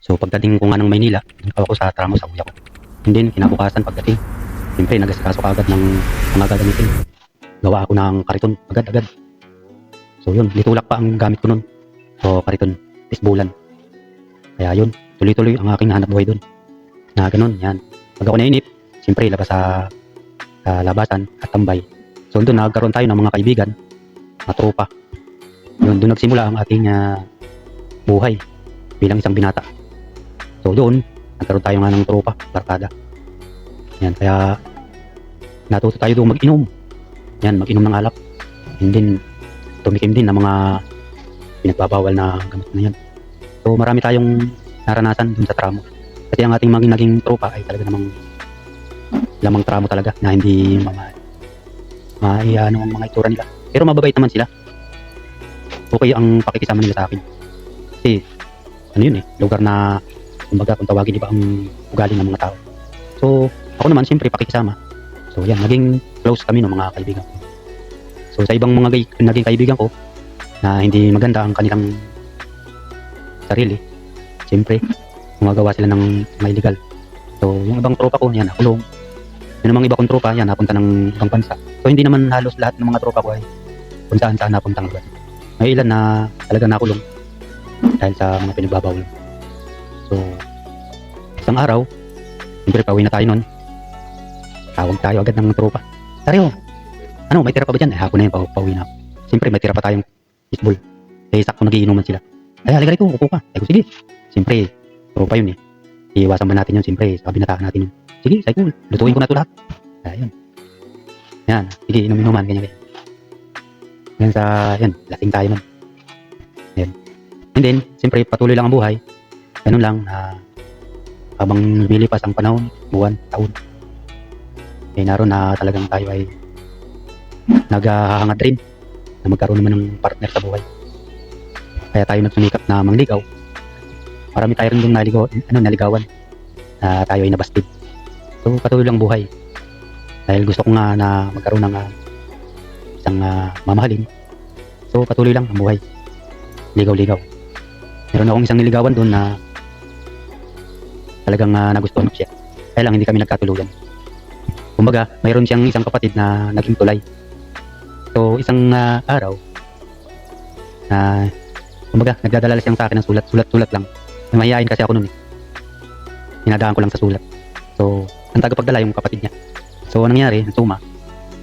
So pagdating ko nga ng Maynila, ako sa tramo sa kuya ko. And then kinabukasan pagdating, siyempre nag-asikaso ka agad ng mga gagamitin. Gawa ako ng kariton agad-agad. So yun, litulak pa ang gamit ko nun. So kariton, tisbulan. Kaya yun, tuloy-tuloy ang aking hanap buhay dun. Na ganun, yan. Pag ako nainip, siyempre labas sa labasan at tambay. So doon nagkaroon tayo ng mga kaibigan, mga tropa. Yun, doon nagsimula ang ating buhay bilang isang binata. So doon, nagkaroon tayo nga ng tropa, barkada. Yan, kaya natuto tayo doon mag-inom. Yan, mag-inom ng alak. And then, tumikim din ng mga pinagbabawal na gamot na yan. So marami tayong naranasan doon sa tramo. Kasi ang ating mga naging tropa ay talaga namang lamang tramo talaga na hindi ano ang mga itsura nila. Pero mababait naman sila. Okay ang pakikisama nila sa akin. Kasi ano yun lugar na kumbaga kung tawagin iba ang ugali ng mga tao. So ako naman siyempre pakikisama. So yan, naging close kami ng mga kaibigan ko. So sa ibang mga naging kaibigan ko na hindi maganda ang kanilang sarili, siyempre gumagawa sila ng mga illegal. So yung ibang tropa ko yan nakulong. Yung namang iba kong tropa yan napunta ng ibang bansa. So hindi naman halos lahat ng mga tropa ko ay kung saan saan napuntang lugar. May ilan na talagang nakulong dahil sa mga pinagbabawal. So isang araw, siyempre pauwi na tayo nun. Tawag tayo agad ng tropa. Tayo, ano, may tira pa ba dyan? Hapon na yun, pauwi na ako. Siyempre may tira pa tayong fishball. Eh, sakto nagiinuman sila. Ay, halika rito, upo ka. Ay, ko, sige. Siyempre, tropa yun Iiwasan ba natin yun? Siyempre, sabi natin yun. Sige, say cool. Lutuin ko na ito lahat. Ayun. Yan, sige, inuman, ganyan. Yan yan, lasing tayo nun. Yan. And then, siyempre, patuloy lang ang buhay. Ganun lang, habang lumilipas ang panahon, buwan, taon. Eh, naroon na talagang tayo ay naghahangad rin na magkaroon naman ng partner sa buhay. Kaya tayo nagsumikap na mangligaw. Marami tayo rin doon naligawan na tayo ay nabastid. So patuloy lang buhay. Dahil gusto ko nga na magkaroon ng isang mamahalin. So patuloy lang ang buhay. Ligaw-ligaw. Meron akong isang niligawan doon na talagang nagustuhan ko siya. Kaya lang hindi kami nagkatuluyan. Kumbaga, mayroon siyang isang kapatid na naging tulay. So isang araw kumbaga nagdadala siyang sa akin ng sulat lang. Mahihain kasi ako noon Hinadaan ko lang sa sulat. So ang tagapagdala yung kapatid niya. So anong nangyari, suma,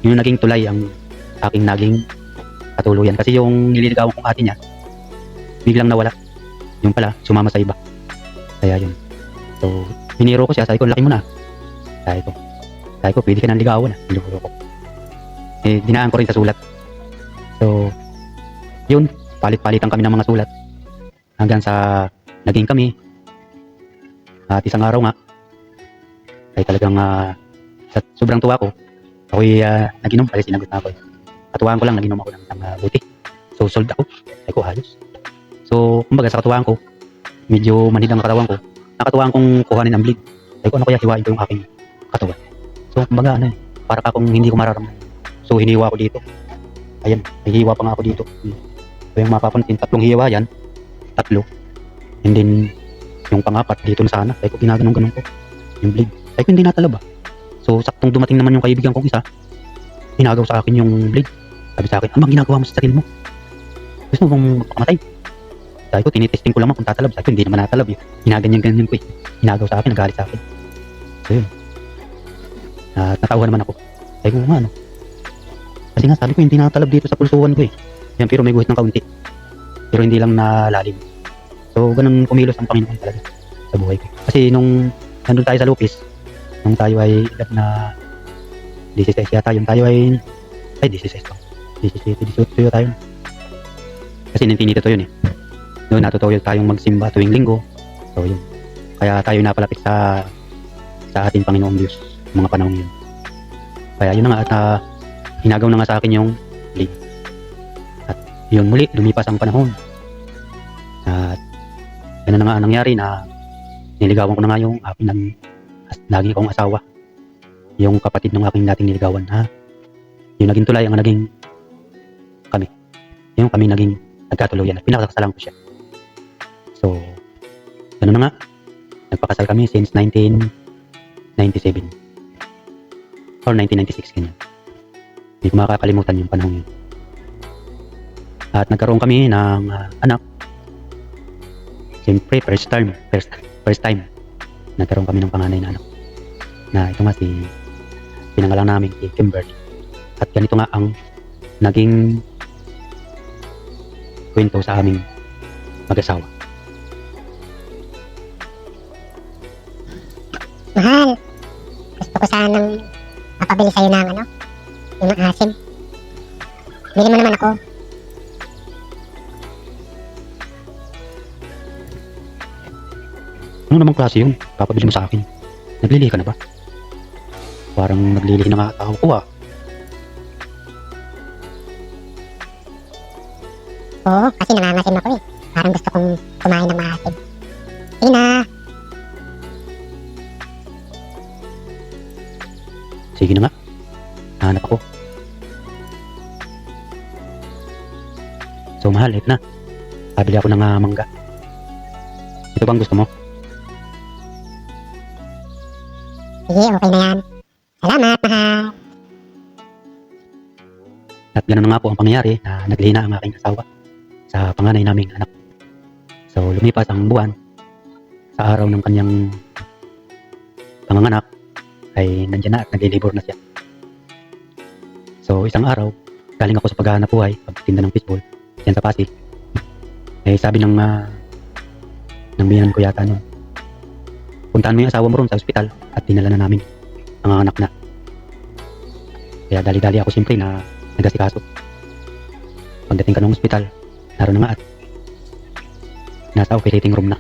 yung naging tulay ang aking naging katuluyan. Kasi yung nililigawan kong ate niya, biglang nawala. Yung pala, sumama sa iba. Kaya yun. So hiniro ko siya, sabi ko, laki mo na. Sabi ko, pwede ka nang ligawan Niluro ko. Eh, dinaan ko rin sa sulat. So yun, palit-palitan kami ng mga sulat hanggang sa naging kami. At isang araw nga ay talagang sa sobrang tuwa ko, ako'y nag-inom kasi sinagot na ako. Katuwaan ko lang, nag-inom ako ng buti. So sold ako. Ay ko, ayos. So kumbaga sa katuwaan ko, medyo manhid ang katawan ko. Nakatuwaan kong kuhanin ang bleed. Ay ko, ano kaya hiwain ko yung aking katawan. So kumbaga para ka kung hindi ko mararamdaman. So hiniwa ko dito. Ayan, may hiwa pa nga ako dito. So yung mapapansin, 3 hiwa yan. 3. And then, yung pang-4 dito na sana. Kaya ko ginaganon-ganon ko. Yung bleed. Kaya ko hindi natalab So, saktong dumating naman yung kaibigan kong isa. Hinagaw sa akin yung bleed. Sabi sa akin, ano bang ginagawa mo sa sarili mo? Gusto mo bang makamatay? Sabi ko, tinitesting ko lang kung tatalab. Sabi ko, hindi naman natalab Ginaganyan-ganyan ko Hinagaw sa akin, nagalit sa akin. So yun. Natawa naman ako. Sabi ko, ano? Kasi nga, sabi ko, hindi natalab dito sa pulsuhan ko Yan, pero may guhit ng kaunti. Pero hindi lang nalalim. So, ganun kumilos ang Panginoon talaga sa buhay ko. Kasi nung nandun tayo sa Lupis, nung tayo ay edad na 16 yata, yung tayo ay 16 pa. 17 tayo. Kasi nintinito to yun Noon natutuyo tayong magsimba tuwing linggo. So, yun. Kaya tayo napalapit sa ating Panginoong Diyos mga panahon yun. Kaya yun na nga at hinagaw na nga sa akin yung bleed. At yun muli, lumipas ang panahon. At yan na nga nangyari na niligawan ko na nga yung aking lagi kong asawa. Yung kapatid ng aking dating niligawan. Yung naging tulay ang naging kami. Yung kami naging nagkatuluyan at pinakakasalan ko siya. So, Ganun na nga, nagpakasal kami since 1997 or 1996 ganyan. Hindi ko makakalimutan yung panahon yun. At nagkaroon kami ng anak. Siyempre, first time nagkaroon kami ng panganay na anak. Na ito nga pinangalan namin si Kimberly. At ganito nga ang naging kwento sa aming mag-asawa. Mahal, gusto ko sanang mapabili sa'yo ng yung asim. Bili mo naman ako. Ano namang klase yun? Papabili mo sa akin. Naglilihi ka na ba? Parang naglilihi na nga tao ko ah. Oo, kasi nangangasim ako eh. Parang gusto kong kumain ng maasim. Sige na. Sige na nga. Hanap ako. So mahal, ito na. Pabili ako ng mangga. Ito bang gusto mo? Sige, okay na yan. Salamat, mahal. At gano'n na nga po ang pangyayari na naglihi na ang aking asawa sa panganay naming anak. So lumipas ang buwan. Sa araw ng kanyang panganganak ay nandiyan na at naglilibor na siya. So isang araw, galing ako sa paghahanap buhay, pagtinda ng fishball, yan sa Pasig. Eh sabi ng biyanan ko yata noon, puntahan mo yung asawa mo ron sa ospital at dinala na namin ang anak na. Kaya dali-dali ako siyempre na nagasikaso. Pagdating ka ng ospital, naroon na nga at nasa operating room na.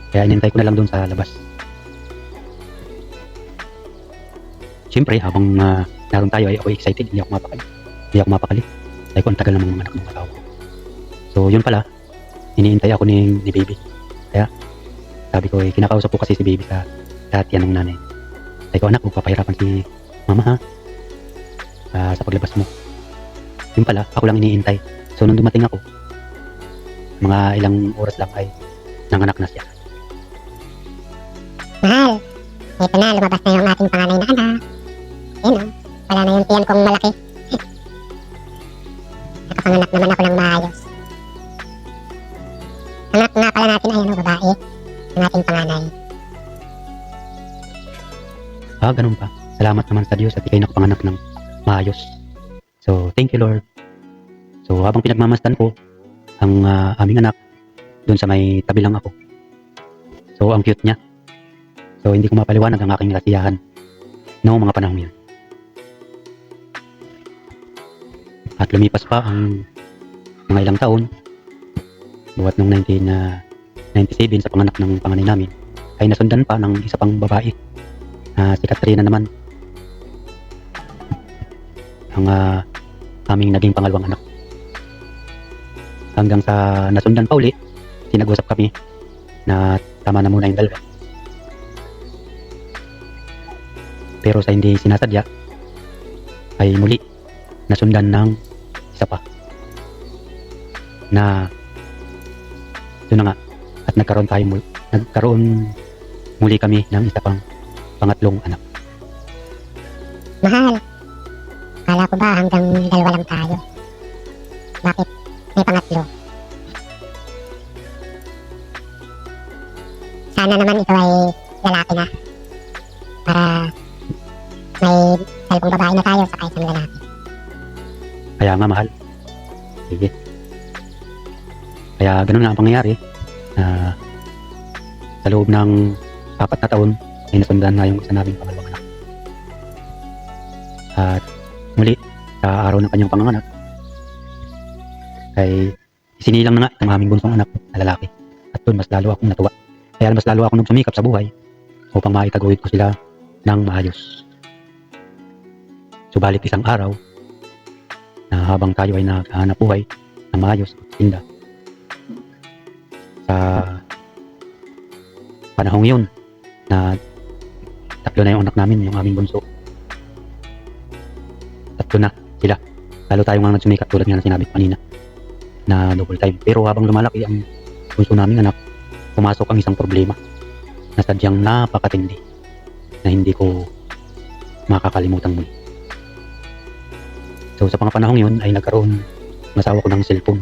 Kaya inintay ko na lang doon sa labas. Siyempre, habang naroon tayo ay ako excited, hindi ako mapakali. Dahil ko ang tagal ng mga anak ng asawa ko. So yun pala, iniintay ako ni baby. Kaya sabi ko, kinakausap ko kasi si baby sa yan ng nanay. Sabi ko, anak, magpapahirapan si mama ha, sa paglabas mo. Yun pala, ako lang iniintay. So nung dumating ako, mga ilang oras lang ay nanganak na siya. Mahal, ito na, lumabas na yung ating panganay na anak. Yan o, wala na yung tiyan kong malaki. Nakapanganak naman ako ng maayos. Anak nga pala natin ay babae, ang ating panganay. Ganun pa. Salamat naman sa Diyos at ikay nakapanganak ng maayos. So, thank you Lord. So, habang pinagmamasdan ko ang aming anak, doon sa may tabi lang ako. So, ang cute niya. So, hindi ko mapaliwanag ang aking kasiyahan noong mga panahon yun. At lumipas pa ang mga ilang taon, buhat noong 1997 sa panganak ng panganay namin, ay nasundan pa ng isa pang babae. Si Katrina naman ang aming naging pangalawang anak. Hanggang sa nasundan pa uli, sinag-usap kami na tama na muna yung dalawa. Pero sa hindi sinasadya, ay muli nasundan ng isa pa. Na yun na nga, at nagkaroon muli kami ng isa pang pangatlong anak. Mahal, kala ko ba hanggang dalawa lang tayo? Bakit may pangatlo? Sana naman ito ay lalaki na. Para may dalawang babae na tayo sa isang lalaki. Kaya nga mahal. Sige. Kaya ganun nga ang pangyayari. Sa loob ng 4 na taon, ay nasundan na yung isa naming pangalawang anak. At muli, sa araw ng kanyang panganganak, ay isinilang na nga ang aming bunsong anak na lalaki. At doon mas lalo akong natuwa. Kaya mas lalo akong nagsumikap sa buhay upang maitaguyod ko sila ng maayos. Subalit isang araw, na habang tayo ay naghahanap buhay ng maayos at tinda, sa panahong yun na tatlo na yung anak namin, yung aming bunso. Tatlo na sila. Lalo tayo nga nagsumikap tulad nga na sinabi ko kanina na double time. Pero habang lumalaki ang bunso naming anak, pumasok ang isang problema na sadyang napakatindi na hindi ko makakalimutan muli. So sa mga panahong yun ay nagkaroon ng asawa ko ng cellphone.